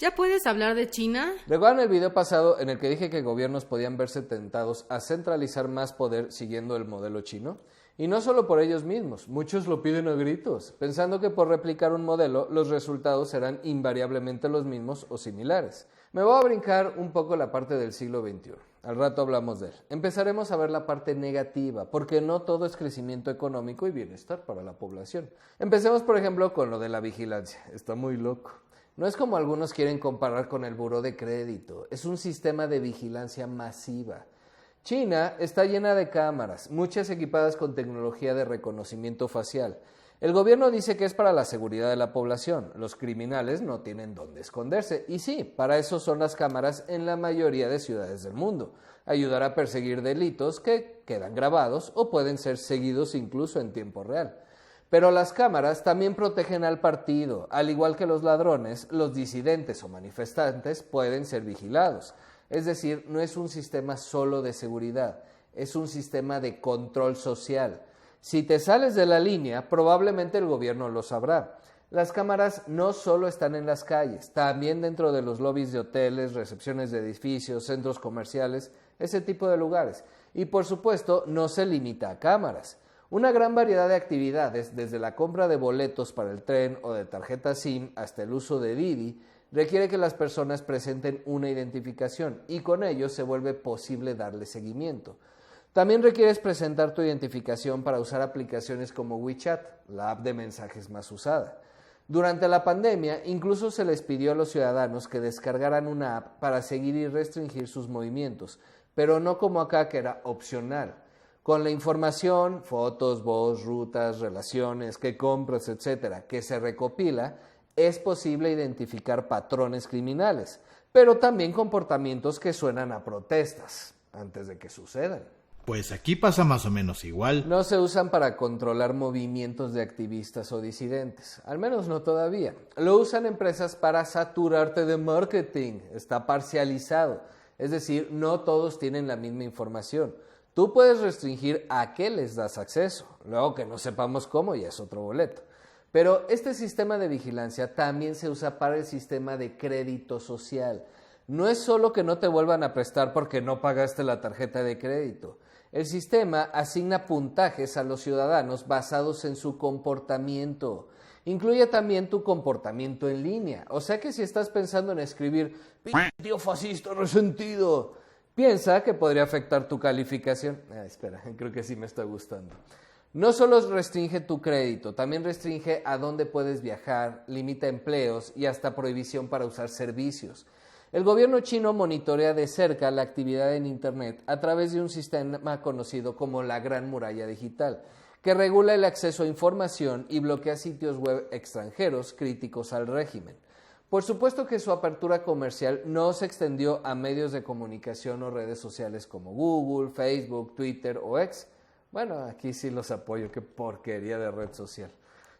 ¿Ya puedes hablar de China? ¿Recuerdan el video pasado en el que dije que gobiernos podían verse tentados a centralizar más poder siguiendo el modelo chino? Y no solo por ellos mismos, muchos lo piden a gritos, pensando que por replicar un modelo los resultados serán invariablemente los mismos o similares. Me voy a brincar un poco la parte del siglo XXI. Al rato hablamos de él. Empezaremos a ver la parte negativa, porque no todo es crecimiento económico y bienestar para la población. Empecemos, por ejemplo, con lo de la vigilancia. Está muy loco. No es como algunos quieren comparar con el buró de crédito, es un sistema de vigilancia masiva. China está llena de cámaras, muchas equipadas con tecnología de reconocimiento facial. El gobierno dice que es para la seguridad de la población, los criminales no tienen dónde esconderse. Y sí, para eso son las cámaras en la mayoría de ciudades del mundo. Ayudar a perseguir delitos que quedan grabados o pueden ser seguidos incluso en tiempo real. Pero las cámaras también protegen al partido, al igual que los ladrones, los disidentes o manifestantes pueden ser vigilados. Es decir, no es un sistema solo de seguridad, es un sistema de control social. Si te sales de la línea, probablemente el gobierno lo sabrá. Las cámaras no solo están en las calles, también dentro de los lobbies de hoteles, recepciones de edificios, centros comerciales, ese tipo de lugares. Y por supuesto, no se limita a cámaras. Una gran variedad de actividades, desde la compra de boletos para el tren o de tarjeta SIM hasta el uso de Didi, requiere que las personas presenten una identificación y con ello se vuelve posible darle seguimiento. También requieres presentar tu identificación para usar aplicaciones como WeChat, la app de mensajes más usada. Durante la pandemia, incluso se les pidió a los ciudadanos que descargaran una app para seguir y restringir sus movimientos, pero no como acá que era opcional. Con la información, fotos, voz, rutas, relaciones, qué compras, etcétera, que se recopila, es posible identificar patrones criminales, pero también comportamientos que suenan a protestas, antes de que sucedan. Pues aquí pasa más o menos igual. No se usan para controlar movimientos de activistas o disidentes, al menos no todavía. Lo usan empresas para saturarte de marketing, está parcializado, es decir, no todos tienen la misma información. Tú puedes restringir a qué les das acceso, luego que no sepamos cómo ya es otro boleto. Pero este sistema de vigilancia también se usa para el sistema de crédito social. No es solo que no te vuelvan a prestar porque no pagaste la tarjeta de crédito. El sistema asigna puntajes a los ciudadanos basados en su comportamiento. Incluye también tu comportamiento en línea. O sea que si estás pensando en escribir "tío fascista resentido", piensa que podría afectar tu calificación. Espera, creo que sí me está gustando. No solo restringe tu crédito, también restringe a dónde puedes viajar, limita empleos y hasta prohibición para usar servicios. El gobierno chino monitorea de cerca la actividad en Internet a través de un sistema conocido como la Gran Muralla Digital, que regula el acceso a información y bloquea sitios web extranjeros críticos al régimen. Por supuesto que su apertura comercial no se extendió a medios de comunicación o redes sociales como Google, Facebook, Twitter o X. Bueno, aquí sí los apoyo, qué porquería de red social.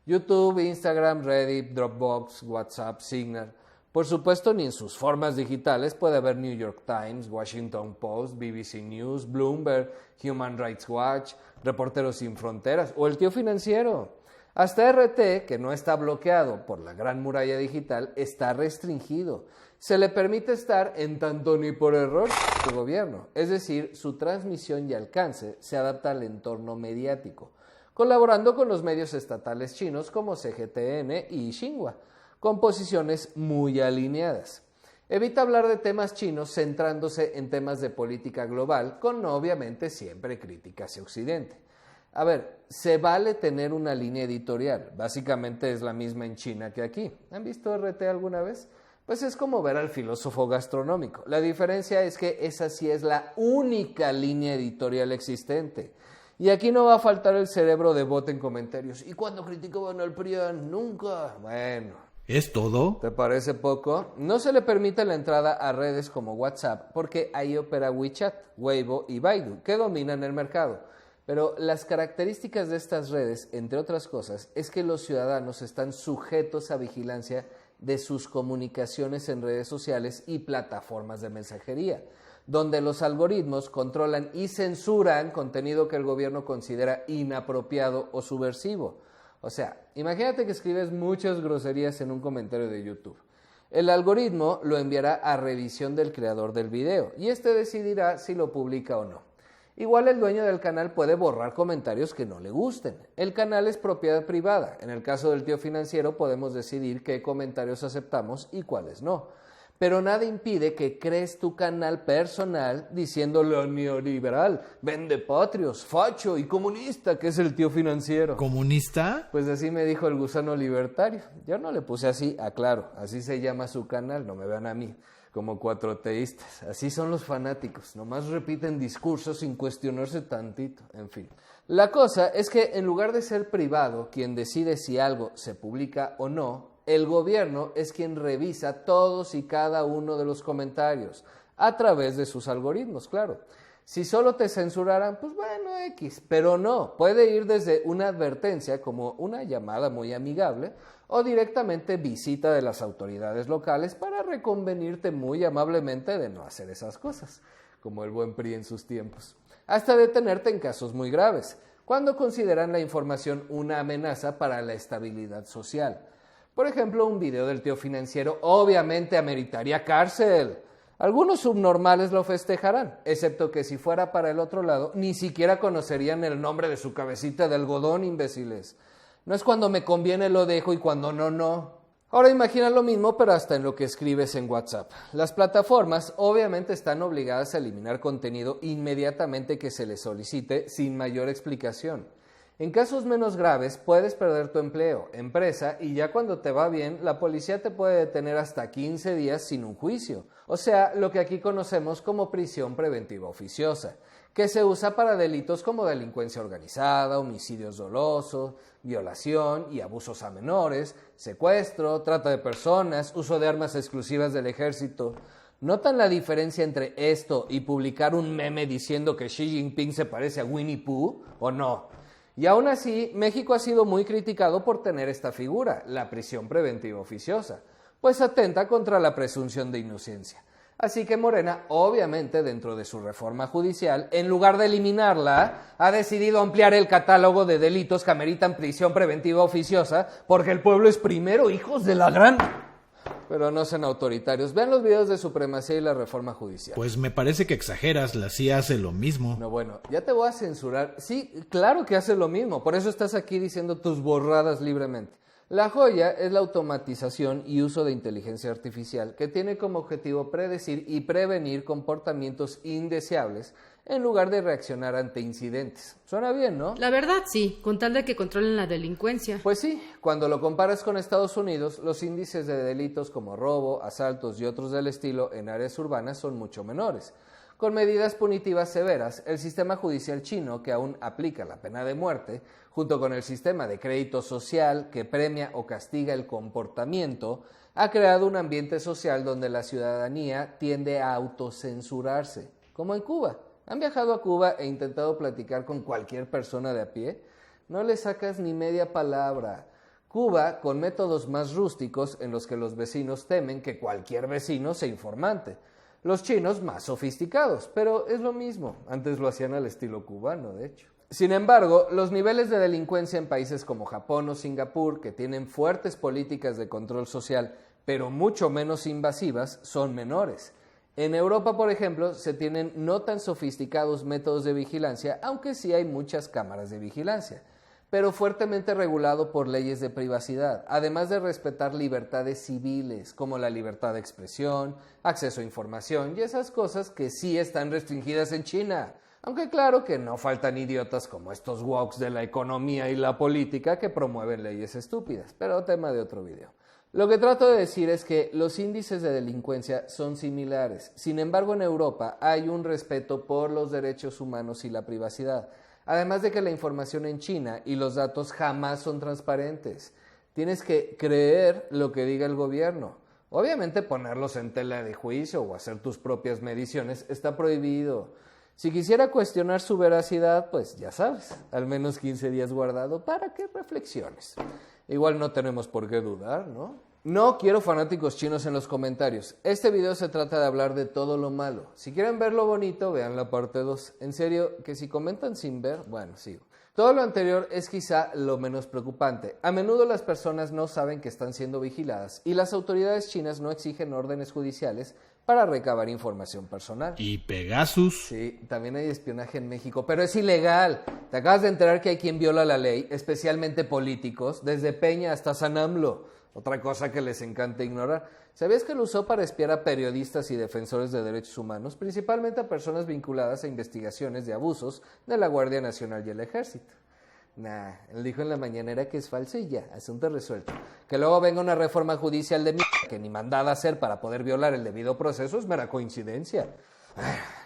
YouTube, Instagram, Reddit, Dropbox, WhatsApp, Signal. Por supuesto, ni en sus formas digitales puede haber New York Times, Washington Post, BBC News, Bloomberg, Human Rights Watch, Reporteros Sin Fronteras o el Tío Financiero. Hasta RT, que no está bloqueado por la Gran Muralla Digital, está restringido. Se le permite estar en tanto ni por error su gobierno, es decir, su transmisión y alcance se adapta al entorno mediático, colaborando con los medios estatales chinos como CGTN y Xinhua, con posiciones muy alineadas. Evita hablar de temas chinos centrándose en temas de política global, con obviamente siempre crítica hacia Occidente. A ver, se vale tener una línea editorial, básicamente es la misma en China que aquí. ¿Han visto RT alguna vez? Pues es como ver al filósofo gastronómico. La diferencia es que esa sí es la única línea editorial existente. Y aquí no va a faltar el cerebro de bot en comentarios. ¿Y cuando criticaban al PRIAN? Nunca. Bueno. ¿Es todo? ¿Te parece poco? No se le permite la entrada a redes como WhatsApp porque ahí opera WeChat, Weibo y Baidu, que dominan el mercado. Pero las características de estas redes, entre otras cosas, es que los ciudadanos están sujetos a vigilancia de sus comunicaciones en redes sociales y plataformas de mensajería, donde los algoritmos controlan y censuran contenido que el gobierno considera inapropiado o subversivo. O sea, imagínate que escribes muchas groserías en un comentario de YouTube. El algoritmo lo enviará a revisión del creador del video y este decidirá si lo publica o no. Igual el dueño del canal puede borrar comentarios que no le gusten. El canal es propiedad privada. En el caso del tío financiero podemos decidir qué comentarios aceptamos y cuáles no. Pero nada impide que crees tu canal personal diciéndole a neoliberal, vendepatrios, facho y comunista, que es el tío financiero. ¿Comunista? Pues así me dijo el gusano libertario. Yo no le puse así, aclaro, así se llama su canal, no me vean a mí, como cuatroteístas. Así son los fanáticos, nomás repiten discursos sin cuestionarse tantito, en fin. La cosa es que en lugar de ser privado quien decide si algo se publica o no, el gobierno es quien revisa todos y cada uno de los comentarios, a través de sus algoritmos, claro. Si solo te censuraran, pues bueno, X, pero no, puede ir desde una advertencia como una llamada muy amigable o directamente visita de las autoridades locales para reconvenirte muy amablemente de no hacer esas cosas, como el buen PRI en sus tiempos, hasta detenerte en casos muy graves, cuando consideran la información una amenaza para la estabilidad social. Por ejemplo, un video del tío financiero obviamente ameritaría cárcel. Algunos subnormales lo festejarán, excepto que si fuera para el otro lado, ni siquiera conocerían el nombre de su cabecita de algodón, imbéciles. No es cuando me conviene lo dejo y cuando no, no. Ahora imagina lo mismo, pero hasta en lo que escribes en WhatsApp. Las plataformas obviamente están obligadas a eliminar contenido inmediatamente que se les solicite sin mayor explicación. En casos menos graves puedes perder tu empleo, empresa y ya cuando te va bien la policía te puede detener hasta 15 días sin un juicio, o sea, lo que aquí conocemos como prisión preventiva oficiosa, que se usa para delitos como delincuencia organizada, homicidios dolosos, violación y abusos a menores, secuestro, trata de personas, uso de armas exclusivas del ejército. ¿Notan la diferencia entre esto y publicar un meme diciendo que Xi Jinping se parece a Winnie Pooh o no? Y aún así, México ha sido muy criticado por tener esta figura, la prisión preventiva oficiosa, pues atenta contra la presunción de inocencia. Así que Morena, obviamente dentro de su reforma judicial, en lugar de eliminarla, ha decidido ampliar el catálogo de delitos que ameritan prisión preventiva oficiosa, porque el pueblo es primero, hijos de la gran... Pero no sean autoritarios. Vean los videos de supremacía y la reforma judicial. Pues me parece que exageras, la CIA hace lo mismo. No, bueno, ya te voy a censurar. Sí, claro que hace lo mismo, por eso estás aquí diciendo tus borradas libremente. La joya es la automatización y uso de inteligencia artificial que tiene como objetivo predecir y prevenir comportamientos indeseables en lugar de reaccionar ante incidentes. Suena bien, ¿no? La verdad sí, con tal de que controlen la delincuencia. Pues sí, cuando lo comparas con Estados Unidos, los índices de delitos como robo, asaltos y otros del estilo en áreas urbanas son mucho menores. Con medidas punitivas severas, el sistema judicial chino, que aún aplica la pena de muerte, junto con el sistema de crédito social que premia o castiga el comportamiento, ha creado un ambiente social donde la ciudadanía tiende a autocensurarse, como en Cuba. ¿Han viajado a Cuba e intentado platicar con cualquier persona de a pie? No le sacas ni media palabra. Cuba, con métodos más rústicos en los que los vecinos temen que cualquier vecino sea informante. Los chinos más sofisticados, pero es lo mismo. Antes lo hacían al estilo cubano, de hecho. Sin embargo, los niveles de delincuencia en países como Japón o Singapur, que tienen fuertes políticas de control social, pero mucho menos invasivas, son menores. En Europa, por ejemplo, se tienen no tan sofisticados métodos de vigilancia, aunque sí hay muchas cámaras de vigilancia, pero fuertemente regulado por leyes de privacidad, además de respetar libertades civiles, como la libertad de expresión, acceso a información y esas cosas que sí están restringidas en China. Aunque claro que no faltan idiotas como estos wokes de la economía y la política que promueven leyes estúpidas, pero tema de otro video. Lo que trato de decir es que los índices de delincuencia son similares. Sin embargo, en Europa hay un respeto por los derechos humanos y la privacidad. Además de que la información en China y los datos jamás son transparentes. Tienes que creer lo que diga el gobierno. Obviamente ponerlos en tela de juicio o hacer tus propias mediciones está prohibido. Si quisiera cuestionar su veracidad, pues ya sabes, al menos 15 días guardado para que reflexiones. Igual no tenemos por qué dudar, ¿no? No quiero fanáticos chinos en los comentarios. Este video se trata de hablar de todo lo malo. Si quieren ver lo bonito, vean la parte 2. En serio, que si comentan sin ver, bueno, sigo. Todo lo anterior es quizá lo menos preocupante. A menudo las personas no saben que están siendo vigiladas y las autoridades chinas no exigen órdenes judiciales para recabar información personal. ¿Y Pegasus? Sí, también hay espionaje en México, pero es ilegal. Te acabas de enterar que hay quien viola la ley, especialmente políticos, desde Peña hasta San AMLO. Otra cosa que les encanta ignorar. ¿Sabías que lo usó para espiar a periodistas y defensores de derechos humanos, principalmente a personas vinculadas a investigaciones de abusos de la Guardia Nacional y el Ejército? Él dijo en la mañanera que es falso y ya, asunto resuelto. Que luego venga una reforma judicial de mierda que ni mandada a hacer para poder violar el debido proceso es mera coincidencia.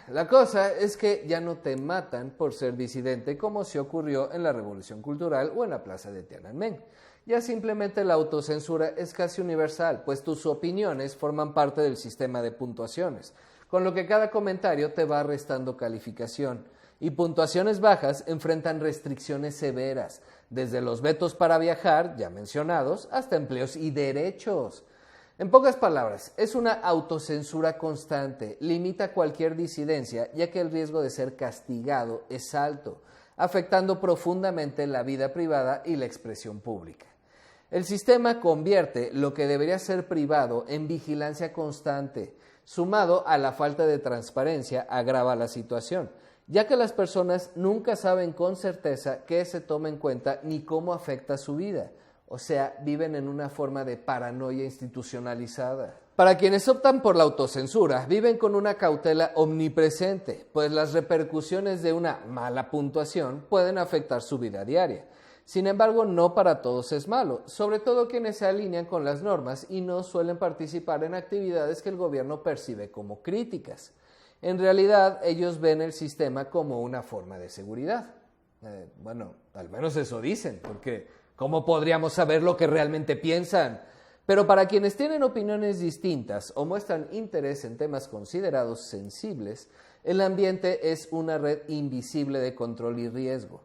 La cosa es que ya no te matan por ser disidente como se ocurrió en la Revolución Cultural o en la Plaza de Tiananmen. Ya simplemente la autocensura es casi universal, pues tus opiniones forman parte del sistema de puntuaciones, con lo que cada comentario te va restando calificación. Y puntuaciones bajas enfrentan restricciones severas, desde los vetos para viajar, ya mencionados, hasta empleos y derechos. En pocas palabras, es una autocensura constante, limita cualquier disidencia, ya que el riesgo de ser castigado es alto, afectando profundamente la vida privada y la expresión pública. El sistema convierte lo que debería ser privado en vigilancia constante, sumado a la falta de transparencia, agrava la situación, ya que las personas nunca saben con certeza qué se toma en cuenta ni cómo afecta su vida. O sea, viven en una forma de paranoia institucionalizada. Para quienes optan por la autocensura, viven con una cautela omnipresente, pues las repercusiones de una mala puntuación pueden afectar su vida diaria. Sin embargo, no para todos es malo, sobre todo quienes se alinean con las normas y no suelen participar en actividades que el gobierno percibe como críticas. En realidad, ellos ven el sistema como una forma de seguridad. Bueno, al menos eso dicen, porque ¿cómo podríamos saber lo que realmente piensan? Pero para quienes tienen opiniones distintas o muestran interés en temas considerados sensibles, el ambiente es una red invisible de control y riesgo.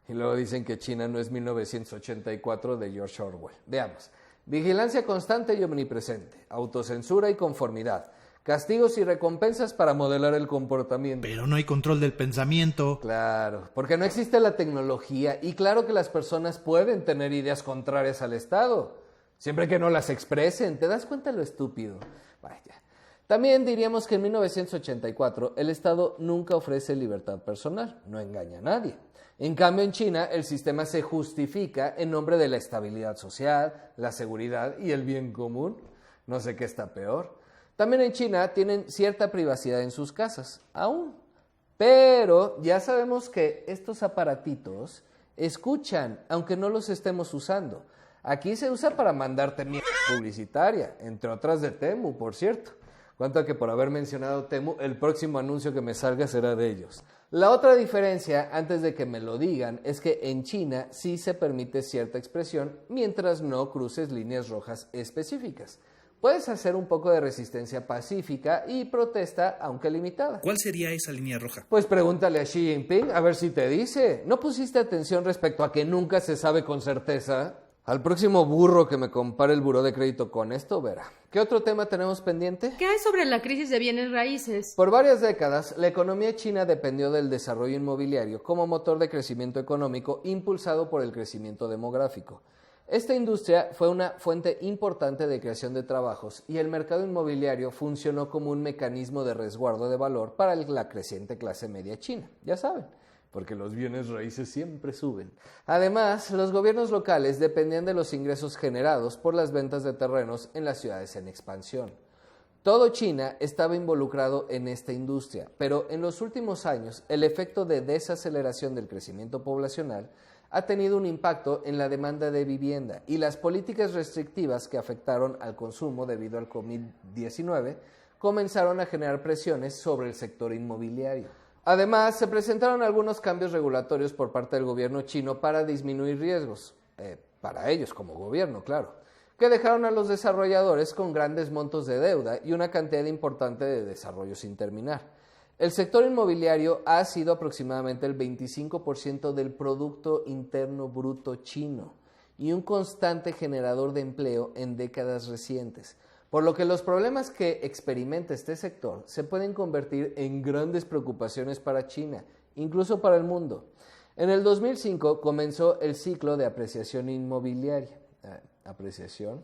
Y luego dicen que China no es 1984 de George Orwell. Veamos. Vigilancia constante y omnipresente, autocensura y conformidad, castigos y recompensas para modelar el comportamiento. Pero no hay control del pensamiento. Claro, porque no existe la tecnología y claro que las personas pueden tener ideas contrarias al Estado, siempre que no las expresen. ¿Te das cuenta de lo estúpido? Vaya. También diríamos que en 1984 el Estado nunca ofrece libertad personal, no engaña a nadie. En cambio, en China, el sistema se justifica en nombre de la estabilidad social, la seguridad y el bien común. No sé qué está peor. También en China tienen cierta privacidad en sus casas, aún. Pero ya sabemos que estos aparatitos escuchan, aunque no los estemos usando. Aquí se usa para mandarte mierda publicitaria, entre otras de Temu, por cierto. Cuento que por haber mencionado Temu, el próximo anuncio que me salga será de ellos. La otra diferencia, antes de que me lo digan, es que en China sí se permite cierta expresión mientras no cruces líneas rojas específicas. Puedes hacer un poco de resistencia pacífica y protesta, aunque limitada. ¿Cuál sería esa línea roja? Pues pregúntale a Xi Jinping a ver si te dice. ¿No pusiste atención respecto a que nunca se sabe con certeza? Al próximo burro que me compare el buró de crédito con esto, verá. ¿Qué otro tema tenemos pendiente? ¿Qué hay sobre la crisis de bienes raíces? Por varias décadas, la economía china dependió del desarrollo inmobiliario como motor de crecimiento económico impulsado por el crecimiento demográfico. Esta industria fue una fuente importante de creación de trabajos y el mercado inmobiliario funcionó como un mecanismo de resguardo de valor para la creciente clase media china, ya saben, porque los bienes raíces siempre suben. Además, los gobiernos locales dependían de los ingresos generados por las ventas de terrenos en las ciudades en expansión. Todo China estaba involucrado en esta industria, pero en los últimos años el efecto de desaceleración del crecimiento poblacional ha tenido un impacto en la demanda de vivienda y las políticas restrictivas que afectaron al consumo debido al COVID-19 comenzaron a generar presiones sobre el sector inmobiliario. Además, se presentaron algunos cambios regulatorios por parte del gobierno chino para disminuir riesgos, para ellos como gobierno, claro, que dejaron a los desarrolladores con grandes montos de deuda y una cantidad importante de desarrollo sin terminar. El sector inmobiliario ha sido aproximadamente el 25% del Producto Interno Bruto chino y un constante generador de empleo en décadas recientes, por lo que los problemas que experimenta este sector se pueden convertir en grandes preocupaciones para China, incluso para el mundo. En el 2005 comenzó el ciclo de apreciación inmobiliaria. Apreciación,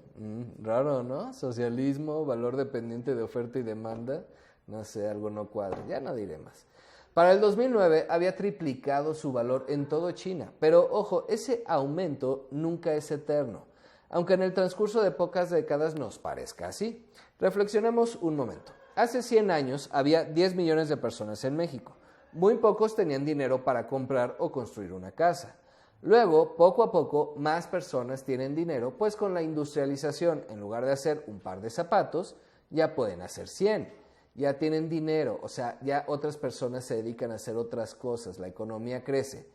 raro, ¿no? Socialismo, valor dependiente de oferta y demanda. No sé, algo no cuadra, ya no diré más. Para el 2009 había triplicado su valor en todo China, pero ojo, ese aumento nunca es eterno, aunque en el transcurso de pocas décadas nos parezca así. Reflexionemos un momento. Hace 100 años había 10 millones de personas en México. Muy pocos tenían dinero para comprar o construir una casa. Luego, poco a poco, más personas tienen dinero, pues con la industrialización, en lugar de hacer un par de zapatos, ya pueden hacer 100. Ya tienen dinero, o sea, ya otras personas se dedican a hacer otras cosas, la economía crece,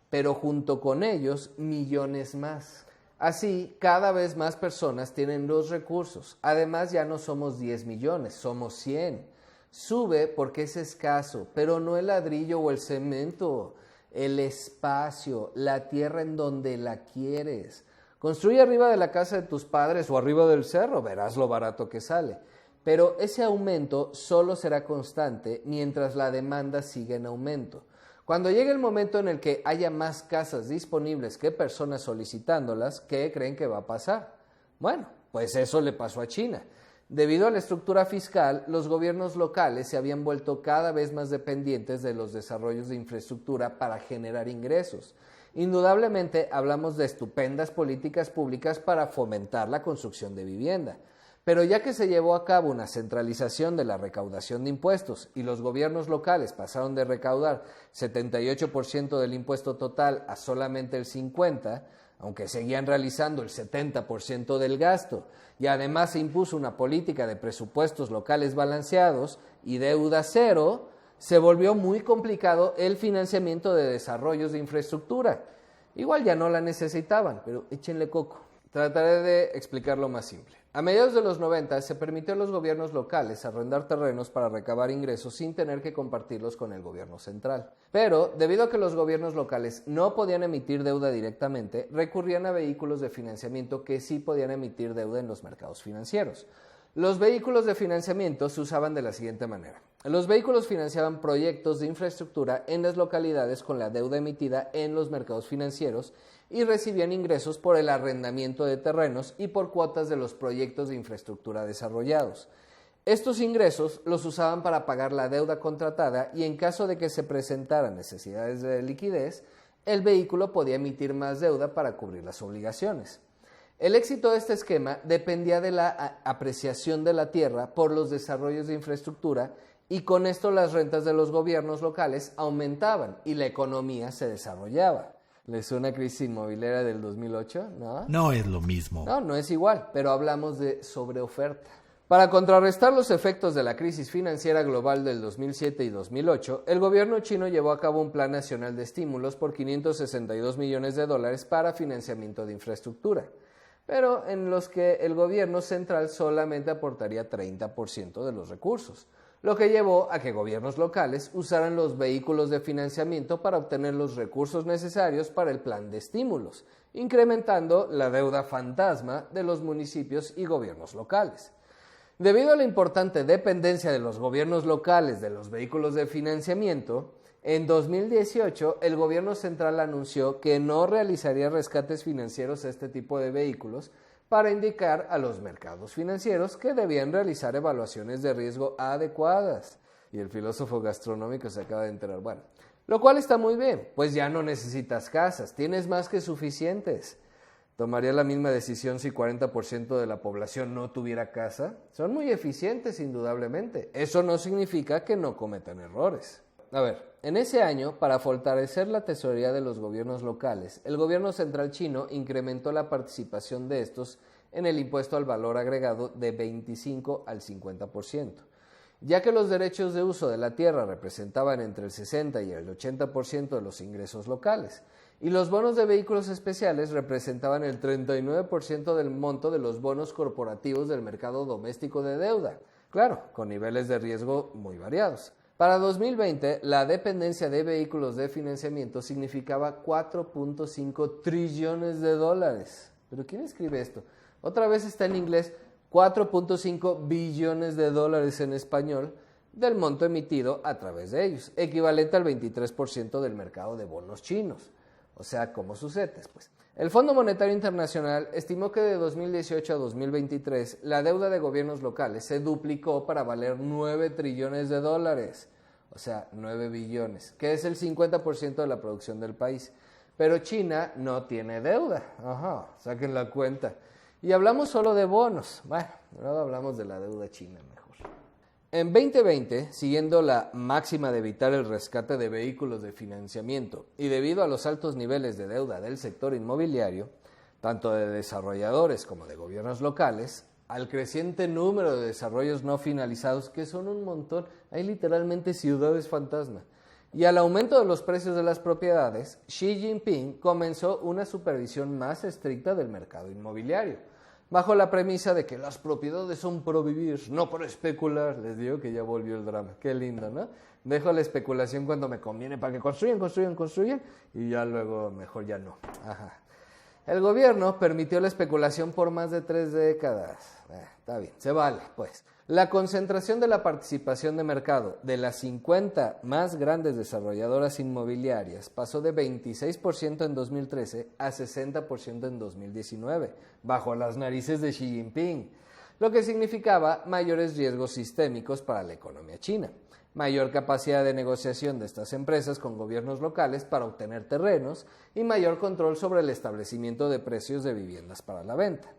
pero junto con ellos, millones más. Así, cada vez más personas tienen los recursos. Además, ya no somos 10 millones, somos 100. Sube porque es escaso, pero no el ladrillo o el cemento, el espacio, la tierra en donde la quieres. Construye arriba de la casa de tus padres o arriba del cerro, verás lo barato que sale. Pero ese aumento solo será constante mientras la demanda siga en aumento. Cuando llegue el momento en el que haya más casas disponibles que personas solicitándolas, ¿qué creen que va a pasar? Bueno, pues eso le pasó a China. Debido a la estructura fiscal, los gobiernos locales se habían vuelto cada vez más dependientes de los desarrollos de infraestructura para generar ingresos. Indudablemente hablamos de estupendas políticas públicas para fomentar la construcción de vivienda. Pero ya que se llevó a cabo una centralización de la recaudación de impuestos y los gobiernos locales pasaron de recaudar 78% del impuesto total a solamente el 50%, aunque seguían realizando el 70% del gasto, y además se impuso una política de presupuestos locales balanceados y deuda cero, se volvió muy complicado el financiamiento de desarrollos de infraestructura. Igual ya no la necesitaban, pero échenle coco. Trataré de explicarlo más simple. A mediados de los 90 se permitió a los gobiernos locales arrendar terrenos para recabar ingresos sin tener que compartirlos con el gobierno central. Pero, debido a que los gobiernos locales no podían emitir deuda directamente, recurrían a vehículos de financiamiento que sí podían emitir deuda en los mercados financieros. Los vehículos de financiamiento se usaban de la siguiente manera. Los vehículos financiaban proyectos de infraestructura en las localidades con la deuda emitida en los mercados financieros y recibían ingresos por el arrendamiento de terrenos y por cuotas de los proyectos de infraestructura desarrollados. Estos ingresos los usaban para pagar la deuda contratada y en caso de que se presentaran necesidades de liquidez, el vehículo podía emitir más deuda para cubrir las obligaciones. El éxito de este esquema dependía de la apreciación de la tierra por los desarrollos de infraestructura y con esto las rentas de los gobiernos locales aumentaban y la economía se desarrollaba. ¿Les suena crisis inmobiliaria del 2008? ¿No? No es lo mismo. No es igual, pero hablamos de sobreoferta. Para contrarrestar los efectos de la crisis financiera global del 2007 y 2008, el gobierno chino llevó a cabo un plan nacional de estímulos por $562 millones para financiamiento de infraestructura, pero en los que el gobierno central solamente aportaría 30% de los recursos, lo que llevó a que gobiernos locales usaran los vehículos de financiamiento para obtener los recursos necesarios para el plan de estímulos, incrementando la deuda fantasma de los municipios y gobiernos locales. Debido a la importante dependencia de los gobiernos locales de los vehículos de financiamiento, en 2018 el gobierno central anunció que no realizaría rescates financieros a este tipo de vehículos para indicar a los mercados financieros que debían realizar evaluaciones de riesgo adecuadas. Y el filósofo gastronómico se acaba de enterar. Bueno, lo cual está muy bien, pues ya no necesitas casas, tienes más que suficientes. ¿Tomaría la misma decisión si 40% de la población no tuviera casa? Son muy eficientes, indudablemente. Eso no significa que no cometan errores. A ver, en ese año, para fortalecer la tesorería de los gobiernos locales, el gobierno central chino incrementó la participación de estos en el impuesto al valor agregado de 25 al 50%. Ya que los derechos de uso de la tierra representaban entre el 60 y el 80% de los ingresos locales, y los bonos de vehículos especiales representaban el 39% del monto de los bonos corporativos del mercado doméstico de deuda, claro, con niveles de riesgo muy variados. Para 2020, la dependencia de vehículos de financiamiento significaba 4.5 trillones de dólares. ¿Pero quién escribe esto? Otra vez está en inglés, 4.5 billones de dólares en español, del monto emitido a través de ellos, equivalente al 23% del mercado de bonos chinos, o sea, como sus CETES, pues. El Fondo Monetario Internacional estimó que de 2018 a 2023 la deuda de gobiernos locales se duplicó para valer 9 trillones de dólares, o sea, 9 billones, que es el 50% de la producción del país. Pero China no tiene deuda, saquen la cuenta. Y hablamos solo de bonos, bueno, ahora hablamos de la deuda china mejor. En 2020, siguiendo la máxima de evitar el rescate de vehículos de financiamiento y debido a los altos niveles de deuda del sector inmobiliario, tanto de desarrolladores como de gobiernos locales, al creciente número de desarrollos no finalizados, que son un montón, hay literalmente ciudades fantasma, y al aumento de los precios de las propiedades, Xi Jinping comenzó una supervisión más estricta del mercado inmobiliario, bajo la premisa de que las propiedades son para vivir, no para especular. Les digo que ya volvió el drama. Qué lindo, ¿no? Dejo la especulación cuando me conviene para que construyan, y ya luego mejor ya no. El gobierno permitió la especulación por más de 3 décadas. Está bien, se vale, pues. La concentración de la participación de mercado de las 50 más grandes desarrolladoras inmobiliarias pasó de 26% en 2013 a 60% en 2019, bajo las narices de Xi Jinping, lo que significaba mayores riesgos sistémicos para la economía china, mayor capacidad de negociación de estas empresas con gobiernos locales para obtener terrenos y mayor control sobre el establecimiento de precios de viviendas para la venta.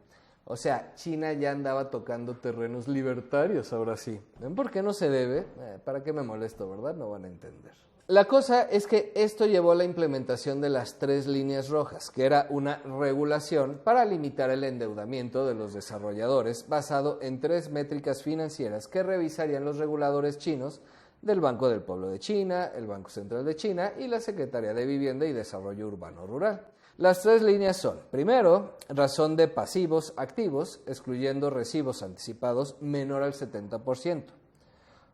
O sea, China ya andaba tocando terrenos libertarios, ahora sí. ¿Ven por qué no se debe? ¿Para qué me molesto, verdad? No van a entender. La cosa es que esto llevó a la implementación de las 3 líneas rojas, que era una regulación para limitar el endeudamiento de los desarrolladores basado en 3 métricas financieras que revisarían los reguladores chinos del Banco del Pueblo de China, el Banco Central de China y la Secretaría de Vivienda y Desarrollo Urbano Rural. Las 3 líneas son, primero, razón de pasivos activos, excluyendo recibos anticipados menor al 70%,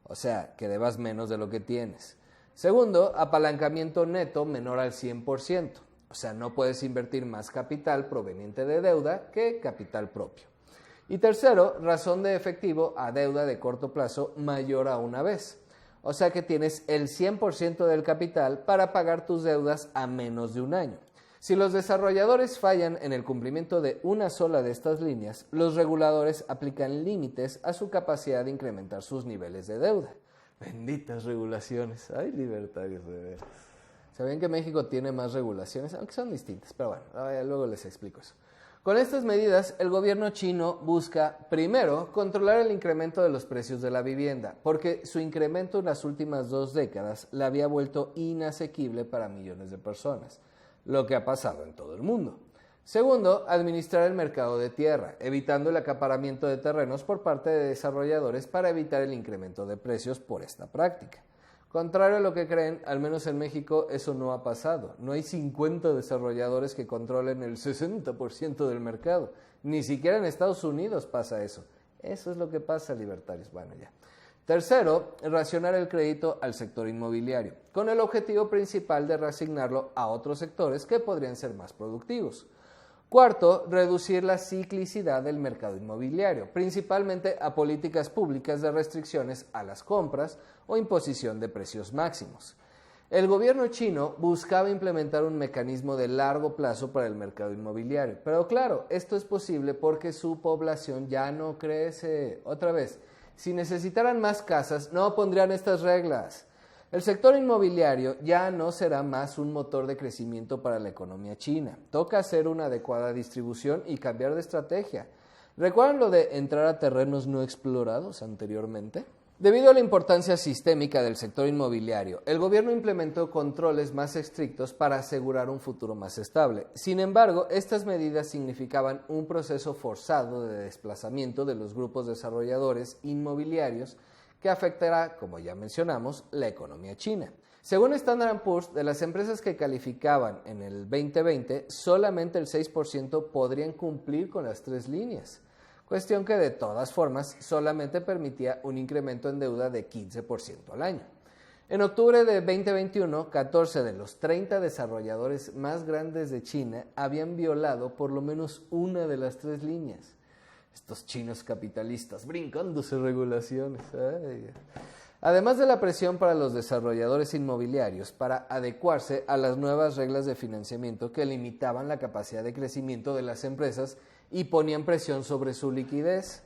o sea, que debas menos de lo que tienes. Segundo, apalancamiento neto menor al 100%, o sea, no puedes invertir más capital proveniente de deuda que capital propio. Y tercero, razón de efectivo a deuda de corto plazo mayor a una vez, o sea que tienes el 100% del capital para pagar tus deudas a menos de un año. Si los desarrolladores fallan en el cumplimiento de una sola de estas líneas, los reguladores aplican límites a su capacidad de incrementar sus niveles de deuda. Benditas regulaciones. Ay, libertarios de veras. ¿Sabían que México tiene más regulaciones? Aunque son distintas, pero bueno, luego les explico eso. Con estas medidas, el gobierno chino busca, primero, controlar el incremento de los precios de la vivienda, porque su incremento en las últimas 2 décadas la había vuelto inasequible para millones de personas, lo que ha pasado en todo el mundo. Segundo, administrar el mercado de tierra, evitando el acaparamiento de terrenos por parte de desarrolladores para evitar el incremento de precios por esta práctica. Contrario a lo que creen, al menos en México eso no ha pasado. No hay 50 desarrolladores que controlen el 60% del mercado. Ni siquiera en Estados Unidos pasa eso. Eso es lo que pasa, libertarios. Bueno, ya. Tercero, racionar el crédito al sector inmobiliario, con el objetivo principal de reasignarlo a otros sectores que podrían ser más productivos. Cuarto, reducir la ciclicidad del mercado inmobiliario, principalmente a políticas públicas de restricciones a las compras o imposición de precios máximos. El gobierno chino buscaba implementar un mecanismo de largo plazo para el mercado inmobiliario, pero claro, esto es posible porque su población ya no crece. Otra vez, si necesitaran más casas, no pondrían estas reglas. El sector inmobiliario ya no será más un motor de crecimiento para la economía china. Toca hacer una adecuada distribución y cambiar de estrategia. ¿Recuerdan lo de entrar a terrenos no explorados anteriormente? Debido a la importancia sistémica del sector inmobiliario, el gobierno implementó controles más estrictos para asegurar un futuro más estable. Sin embargo, estas medidas significaban un proceso forzado de desplazamiento de los grupos desarrolladores inmobiliarios que afectará, como ya mencionamos, la economía china. Según Standard & Poor's, de las empresas que calificaban en el 2020, solamente el 6% podrían cumplir con las 3 líneas, cuestión que de todas formas solamente permitía un incremento en deuda de 15% al año. En octubre de 2021, 14 de los 30 desarrolladores más grandes de China habían violado por lo menos una de las 3 líneas. Estos chinos capitalistas brincándose regulaciones. Ay. Además de la presión para los desarrolladores inmobiliarios para adecuarse a las nuevas reglas de financiamiento que limitaban la capacidad de crecimiento de las empresas y ponían presión sobre su liquidez.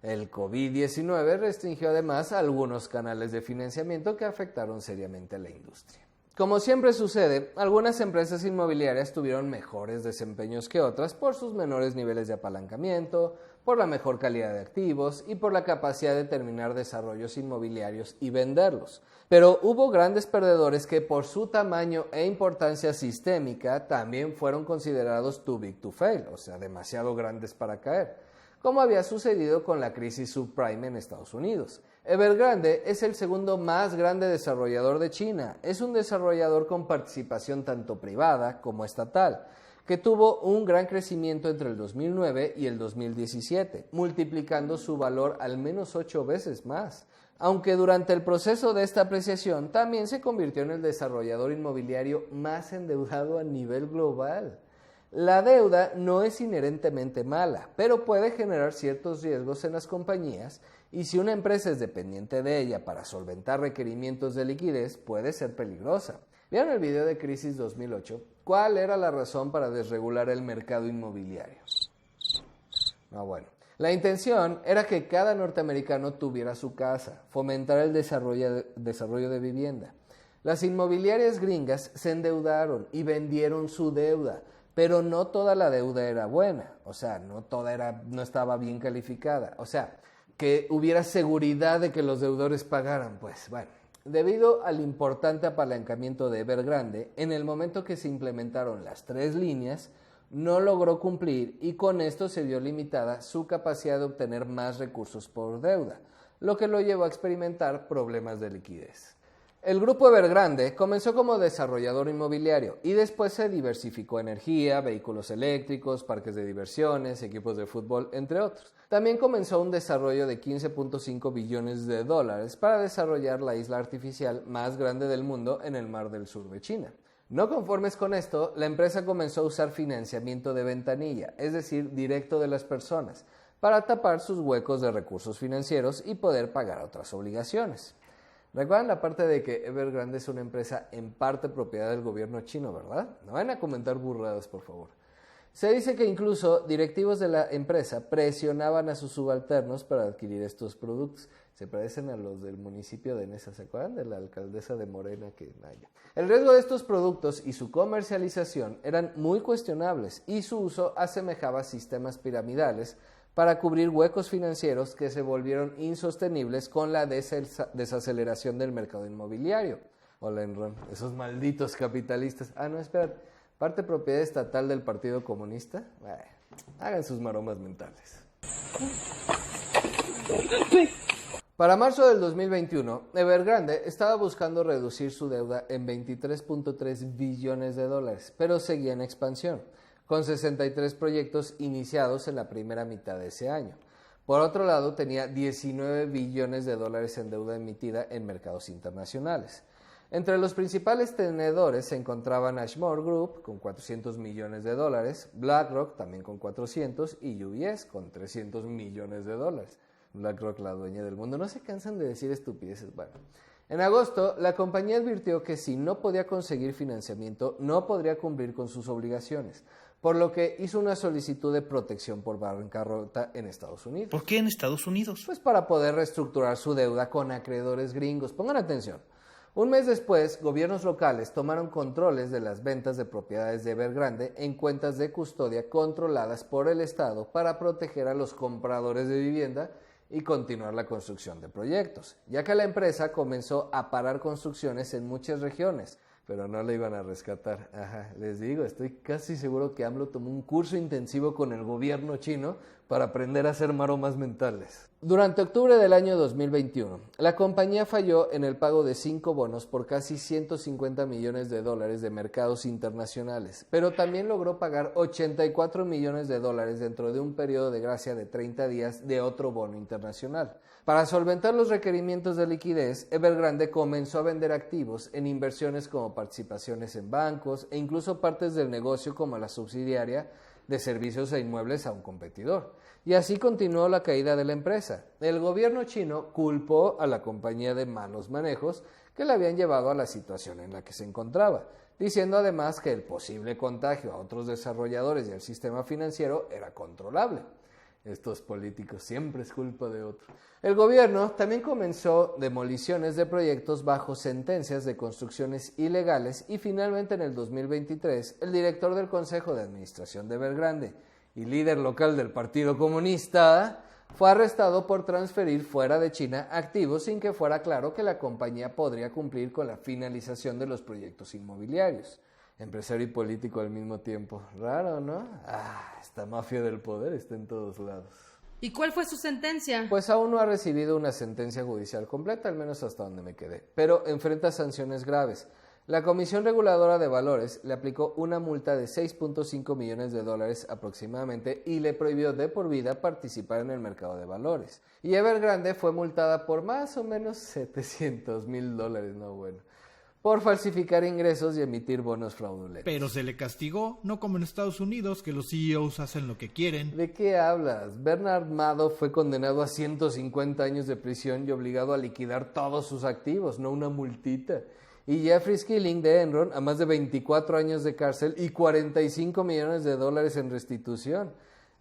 El COVID-19 restringió además algunos canales de financiamiento que afectaron seriamente a la industria. Como siempre sucede, algunas empresas inmobiliarias tuvieron mejores desempeños que otras por sus menores niveles de apalancamiento, por la mejor calidad de activos y por la capacidad de terminar desarrollos inmobiliarios y venderlos. Pero hubo grandes perdedores que por su tamaño e importancia sistémica también fueron considerados too big to fail, o sea, demasiado grandes para caer, como había sucedido con la crisis subprime en Estados Unidos. Evergrande es el segundo más grande desarrollador de China. Es un desarrollador con participación tanto privada como estatal, que tuvo un gran crecimiento entre el 2009 y el 2017, multiplicando su valor al menos 8 veces más. Aunque durante el proceso de esta apreciación también se convirtió en el desarrollador inmobiliario más endeudado a nivel global. La deuda no es inherentemente mala, pero puede generar ciertos riesgos en las compañías y si una empresa es dependiente de ella para solventar requerimientos de liquidez, puede ser peligrosa. ¿Vieron el video de Crisis 2008? ¿Cuál era la razón para desregular el mercado inmobiliario? Bueno, la intención era que cada norteamericano tuviera su casa, fomentar el desarrollo de vivienda. Las inmobiliarias gringas se endeudaron y vendieron su deuda, pero no toda la deuda era buena, o sea, no estaba bien calificada, o sea, que hubiera seguridad de que los deudores pagaran, pues bueno. Debido al importante apalancamiento de Evergrande, en el momento que se implementaron las 3 líneas, no logró cumplir y con esto se vio limitada su capacidad de obtener más recursos por deuda, lo que lo llevó a experimentar problemas de liquidez. El grupo Evergrande comenzó como desarrollador inmobiliario y después se diversificó en energía, vehículos eléctricos, parques de diversiones, equipos de fútbol, entre otros. También comenzó un desarrollo de $15.5 billones para desarrollar la isla artificial más grande del mundo en el Mar del Sur de China. No conformes con esto, la empresa comenzó a usar financiamiento de ventanilla, es decir, directo de las personas, para tapar sus huecos de recursos financieros y poder pagar otras obligaciones. ¿Recuerdan la parte de que Evergrande es una empresa en parte propiedad del gobierno chino, verdad? No van a comentar burradas, por favor. Se dice que incluso directivos de la empresa presionaban a sus subalternos para adquirir estos productos. Se parecen a los del municipio de Neza, ¿se acuerdan? De la alcaldesa de Morena que vaya. El riesgo de estos productos y su comercialización eran muy cuestionables y su uso asemejaba a sistemas piramidales para cubrir huecos financieros que se volvieron insostenibles con la desaceleración del mercado inmobiliario. Hola, Enron, esos malditos capitalistas. No, espera, ¿parte propiedad estatal del Partido Comunista? Hagan sus maromas mentales. Para marzo del 2021, Evergrande estaba buscando reducir su deuda en $23.3 billones, pero seguía en expansión, con 63 proyectos iniciados en la primera mitad de ese año. Por otro lado, tenía $19 billones en deuda emitida en mercados internacionales. Entre los principales tenedores se encontraban Ashmore Group con $400 millones, BlackRock también con 400 y UBS con $300 millones. BlackRock, la dueña del mundo, no se cansan de decir estupideces. Bueno, en agosto, la compañía advirtió que si no podía conseguir financiamiento, no podría cumplir con sus obligaciones, por lo que hizo una solicitud de protección por bancarrota en Estados Unidos. ¿Por qué en Estados Unidos? Pues para poder reestructurar su deuda con acreedores gringos. Pongan atención. Un mes después, gobiernos locales tomaron controles de las ventas de propiedades de Evergrande en cuentas de custodia controladas por el Estado para proteger a los compradores de vivienda y continuar la construcción de proyectos, ya que la empresa comenzó a parar construcciones en muchas regiones, pero no la iban a rescatar. Les digo, estoy casi seguro que AMLO tomó un curso intensivo con el gobierno chino para aprender a hacer maromas mentales. Durante octubre del año 2021, la compañía falló en el pago de 5 bonos por casi $150 millones de mercados internacionales, pero también logró pagar $84 millones dentro de un periodo de gracia de 30 días de otro bono internacional. Para solventar los requerimientos de liquidez, Evergrande comenzó a vender activos en inversiones como participaciones en bancos e incluso partes del negocio como la subsidiaria de servicios e inmuebles a un competidor. Y así continuó la caída de la empresa. El gobierno chino culpó a la compañía de malos manejos que la habían llevado a la situación en la que se encontraba, diciendo además que el posible contagio a otros desarrolladores y al sistema financiero era controlable. Estos políticos siempre es culpa de otro. El gobierno también comenzó demoliciones de proyectos bajo sentencias de construcciones ilegales y finalmente en el 2023 el director del Consejo de Administración de Evergrande y líder local del Partido Comunista fue arrestado por transferir fuera de China activos sin que fuera claro que la compañía podría cumplir con la finalización de los proyectos inmobiliarios. Empresario y político al mismo tiempo. Raro, ¿no? Esta mafia del poder está en todos lados. ¿Y cuál fue su sentencia? Pues aún no ha recibido una sentencia judicial completa, al menos hasta donde me quedé, pero enfrenta sanciones graves. La Comisión Reguladora de Valores le aplicó una multa de $6.5 millones aproximadamente y le prohibió de por vida participar en el mercado de valores. Y Evergrande fue multada por más o menos $700,000, no bueno, por falsificar ingresos y emitir bonos fraudulentos. Pero se le castigó, no como en Estados Unidos, que los CEOs hacen lo que quieren. ¿De qué hablas? Bernard Madoff fue condenado a 150 años de prisión y obligado a liquidar todos sus activos, no una multita. Y Jeffrey Skilling de Enron a más de 24 años de cárcel y $45 millones en restitución.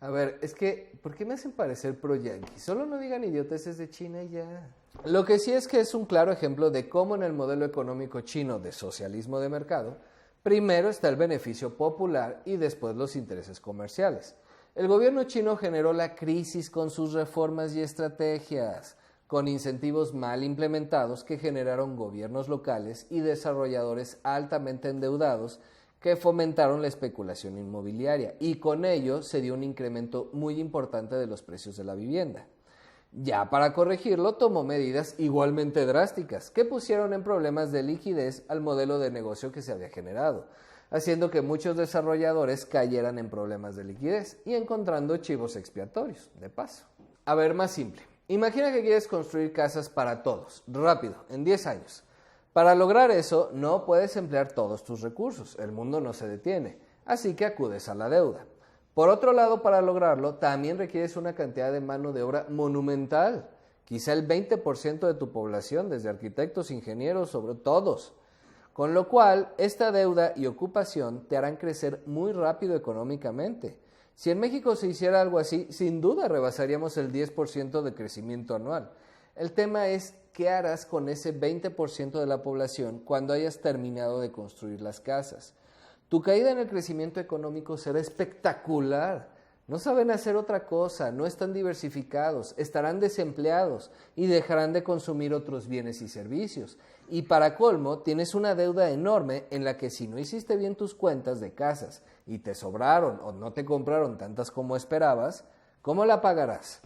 A ver, es que, ¿por qué me hacen parecer pro-yankee? Solo no digan idioteces de China y ya. Lo que sí es que es un claro ejemplo de cómo en el modelo económico chino de socialismo de mercado, primero está el beneficio popular y después los intereses comerciales. El gobierno chino generó la crisis con sus reformas y estrategias, con incentivos mal implementados que generaron gobiernos locales y desarrolladores altamente endeudados que fomentaron la especulación inmobiliaria y con ello se dio un incremento muy importante de los precios de la vivienda. Ya para corregirlo tomó medidas igualmente drásticas que pusieron en problemas de liquidez al modelo de negocio que se había generado, haciendo que muchos desarrolladores cayeran en problemas de liquidez y encontrando chivos expiatorios, de paso. A ver, más simple. Imagina que quieres construir casas para todos, rápido, en 10 años. Para lograr eso, no puedes emplear todos tus recursos, el mundo no se detiene, así que acudes a la deuda. Por otro lado, para lograrlo, también requieres una cantidad de mano de obra monumental, quizá el 20% de tu población, desde arquitectos, ingenieros, sobre todos. Con lo cual, esta deuda y ocupación te harán crecer muy rápido económicamente. Si en México se hiciera algo así, sin duda rebasaríamos el 10% de crecimiento anual. El tema es, ¿qué harás con ese 20% de la población cuando hayas terminado de construir las casas? Tu caída en el crecimiento económico será espectacular. No saben hacer otra cosa, no están diversificados, estarán desempleados y dejarán de consumir otros bienes y servicios. Y para colmo, tienes una deuda enorme en la que si no hiciste bien tus cuentas de casas y te sobraron o no te compraron tantas como esperabas, ¿cómo la pagarás?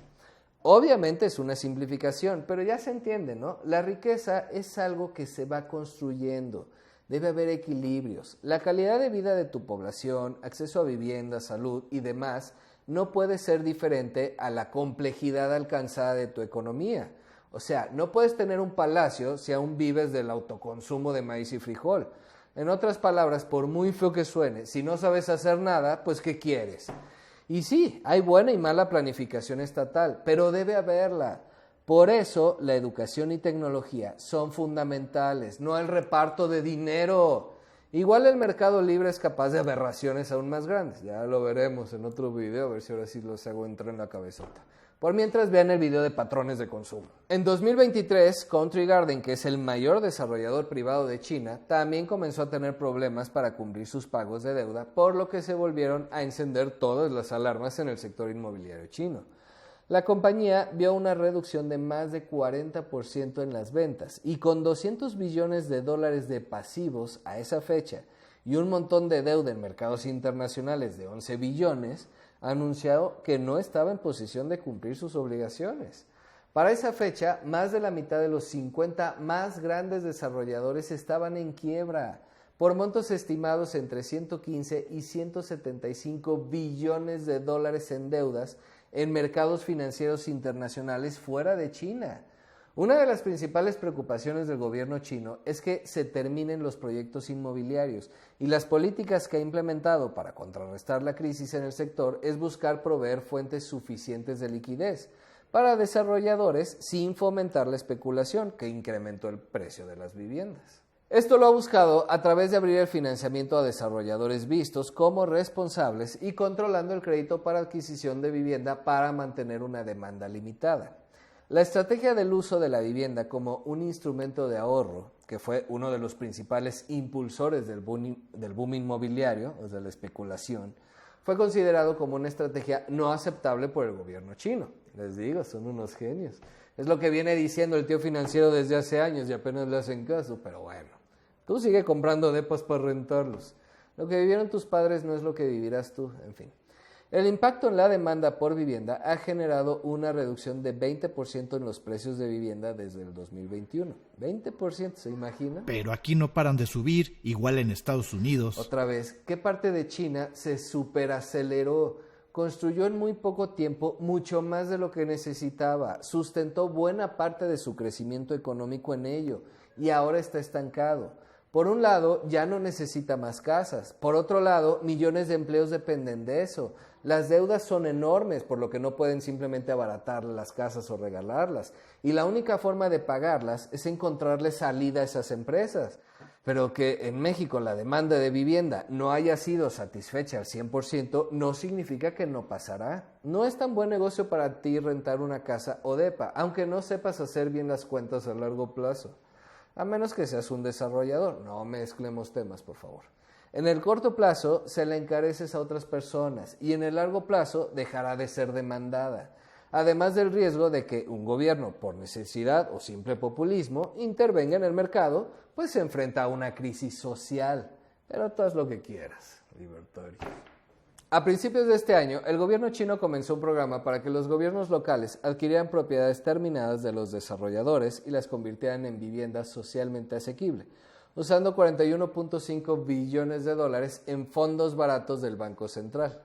Obviamente es una simplificación, pero ya se entiende, ¿no? La riqueza es algo que se va construyendo. Debe haber equilibrios. La calidad de vida de tu población, acceso a vivienda, salud y demás no puede ser diferente a la complejidad alcanzada de tu economía. O sea, no puedes tener un palacio si aún vives del autoconsumo de maíz y frijol. En otras palabras, por muy feo que suene, si no sabes hacer nada, pues ¿qué quieres? Y sí, hay buena y mala planificación estatal, pero debe haberla. Por eso, la educación y tecnología son fundamentales, no el reparto de dinero. Igual el mercado libre es capaz de aberraciones aún más grandes. Ya lo veremos en otro video, a ver si ahora sí los hago entrar en la cabezota. Por mientras, vean el video de patrones de consumo. En 2023, Country Garden, que es el mayor desarrollador privado de China, también comenzó a tener problemas para cumplir sus pagos de deuda, por lo que se volvieron a encender todas las alarmas en el sector inmobiliario chino. La compañía vio una reducción de más de 40% en las ventas y con $200 billones de pasivos a esa fecha y un montón de deuda en mercados internacionales de 11 billones, anunció que no estaba en posición de cumplir sus obligaciones. Para esa fecha, más de la mitad de los 50 más grandes desarrolladores estaban en quiebra, por montos estimados entre 115 y 175 billones de dólares en deudas en mercados financieros internacionales fuera de China. Una de las principales preocupaciones del gobierno chino es que se terminen los proyectos inmobiliarios y las políticas que ha implementado para contrarrestar la crisis en el sector es buscar proveer fuentes suficientes de liquidez para desarrolladores sin fomentar la especulación que incrementó el precio de las viviendas. Esto lo ha buscado a través de abrir el financiamiento a desarrolladores vistos como responsables y controlando el crédito para adquisición de vivienda para mantener una demanda limitada. La estrategia del uso de la vivienda como un instrumento de ahorro, que fue uno de los principales impulsores del boom inmobiliario, o sea, la especulación, fue considerado como una estrategia no aceptable por el gobierno chino. Les digo, son unos genios. Es lo que viene diciendo el tío financiero desde hace años y apenas le hacen caso, pero bueno. Tú sigue comprando depas para rentarlos. Lo que vivieron tus padres no es lo que vivirás tú, en fin. El impacto en la demanda por vivienda ha generado una reducción de 20% en los precios de vivienda desde el 2021. 20%, ¿se imagina? Pero aquí no paran de subir, igual en Estados Unidos. Otra vez, ¿qué parte de China se superaceleró? Construyó en muy poco tiempo mucho más de lo que necesitaba, sustentó buena parte de su crecimiento económico en ello y ahora está estancado. Por un lado, ya no necesita más casas. Por otro lado, millones de empleos dependen de eso. Las deudas son enormes, por lo que no pueden simplemente abaratar las casas o regalarlas. Y la única forma de pagarlas es encontrarle salida a esas empresas. Pero que en México la demanda de vivienda no haya sido satisfecha al 100% no significa que no pasará. No es tan buen negocio para ti rentar una casa o depa, aunque no sepas hacer bien las cuentas a largo plazo. A menos que seas un desarrollador. No mezclemos temas, por favor. En el corto plazo se la encareces a otras personas y en el largo plazo dejará de ser demandada. Además del riesgo de que un gobierno, por necesidad o simple populismo, intervenga en el mercado, pues se enfrenta a una crisis social. Pero tú haz lo que quieras, libertario. A principios de este año, el gobierno chino comenzó un programa para que los gobiernos locales adquirieran propiedades terminadas de los desarrolladores y las convirtieran en viviendas socialmente asequibles, usando 41.5 billones de dólares en fondos baratos del Banco Central.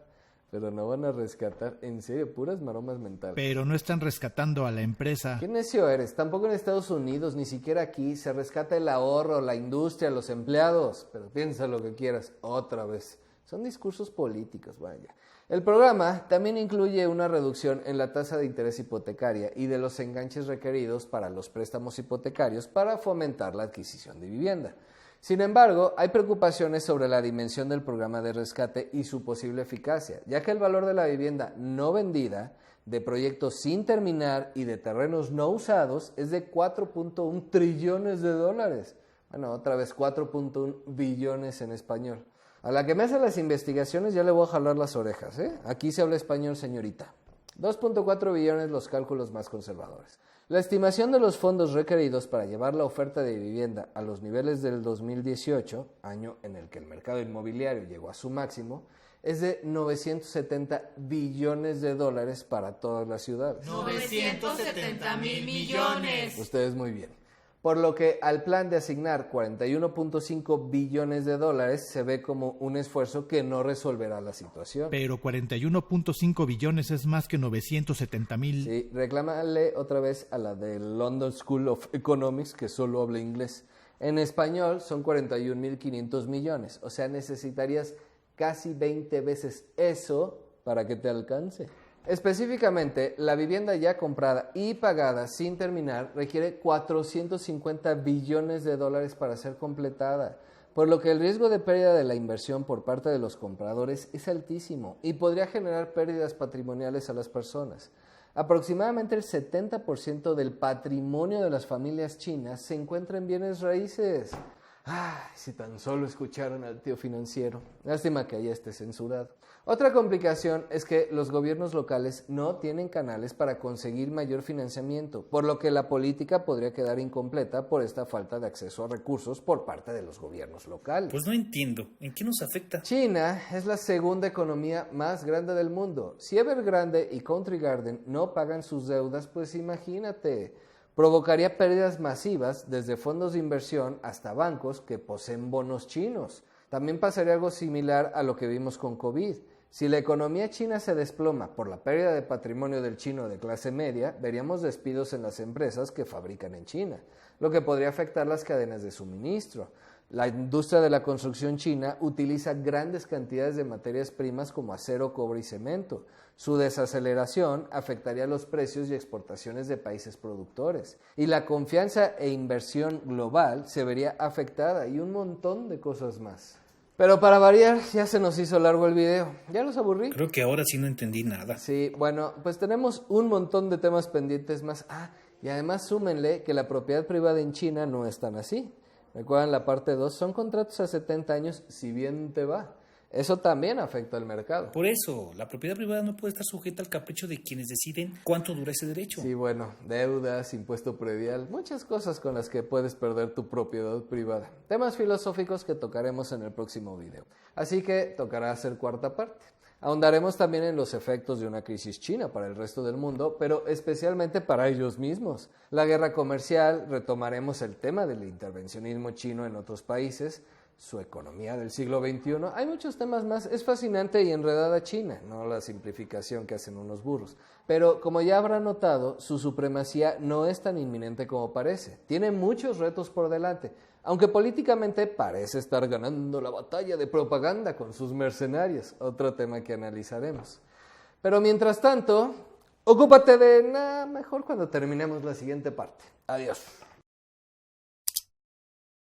Pero no van a rescatar, en serio, puras maromas mentales. Pero no están rescatando a la empresa. ¿Qué necio eres? Tampoco en Estados Unidos, ni siquiera aquí, se rescata el ahorro, la industria, los empleados. Pero piensa lo que quieras, otra vez. Son discursos políticos, vaya. El programa también incluye una reducción en la tasa de interés hipotecaria y de los enganches requeridos para los préstamos hipotecarios para fomentar la adquisición de vivienda. Sin embargo, hay preocupaciones sobre la dimensión del programa de rescate y su posible eficacia, ya que el valor de la vivienda no vendida, de proyectos sin terminar y de terrenos no usados es de 4.1 trillones de dólares. Bueno, otra vez 4.1 billones en español. A la que me hace las investigaciones ya le voy a jalar las orejas, ¿eh? Aquí se habla español, señorita. 2.4 billones los cálculos más conservadores. La estimación de los fondos requeridos para llevar la oferta de vivienda a los niveles del 2018, año en el que el mercado inmobiliario llegó a su máximo, es de 970 billones de dólares para todas las ciudades. 970,000 millones. Ustedes muy bien. Por lo que al plan de asignar 41.5 billones de dólares se ve como un esfuerzo que no resolverá la situación. Pero 41.5 billones es más que 970,000. Sí, reclámale otra vez a la del London School of Economics, que solo habla inglés. En español son 41.500 millones, o sea, necesitarías casi 20 veces eso para que te alcance. Específicamente, la vivienda ya comprada y pagada sin terminar requiere 450 billones de dólares para ser completada, por lo que el riesgo de pérdida de la inversión por parte de los compradores es altísimo y podría generar pérdidas patrimoniales a las personas. Aproximadamente el 70% del patrimonio de las familias chinas se encuentra en bienes raíces. Ay, si tan solo escucharon al tío financiero. Lástima que ya esté censurado. Otra complicación es que los gobiernos locales no tienen canales para conseguir mayor financiamiento, por lo que la política podría quedar incompleta por esta falta de acceso a recursos por parte de los gobiernos locales. Pues no entiendo, ¿en qué nos afecta? China es la segunda economía más grande del mundo. Si Evergrande y Country Garden no pagan sus deudas, pues imagínate. Provocaría pérdidas masivas desde fondos de inversión hasta bancos que poseen bonos chinos. También pasaría algo similar a lo que vimos con COVID. Si la economía china se desploma por la pérdida de patrimonio del chino de clase media, veríamos despidos en las empresas que fabrican en China, lo que podría afectar las cadenas de suministro. La industria de la construcción china utiliza grandes cantidades de materias primas como acero, cobre y cemento. Su desaceleración afectaría los precios y exportaciones de países productores. Y la confianza e inversión global se vería afectada y un montón de cosas más. Pero para variar, ya se nos hizo largo el video. ¿Ya los aburrí? Creo que ahora sí no entendí nada. Sí, bueno, pues tenemos un montón de temas pendientes más. Y además súmenle que la propiedad privada en China no es tan así. Recuerdan la parte 2, son contratos a 70 años si bien te va. Eso también afecta al mercado. Por eso, la propiedad privada no puede estar sujeta al capricho de quienes deciden cuánto dura ese derecho. Sí, bueno, deudas, impuesto predial, muchas cosas con las que puedes perder tu propiedad privada. Temas filosóficos que tocaremos en el próximo video. Así que tocará hacer cuarta parte. Ahondaremos también en los efectos de una crisis china para el resto del mundo, pero especialmente para ellos mismos. La guerra comercial, retomaremos el tema del intervencionismo chino en otros países, su economía del siglo XXI. Hay muchos temas más. Es fascinante y enredada China, no la simplificación que hacen unos burros. Pero como ya habrán notado, su supremacía no es tan inminente como parece. Tiene muchos retos por delante, aunque políticamente parece estar ganando la batalla de propaganda con sus mercenarios, otro tema que analizaremos. Pero mientras tanto, ocúpate de nada mejor cuando terminemos la siguiente parte. Adiós.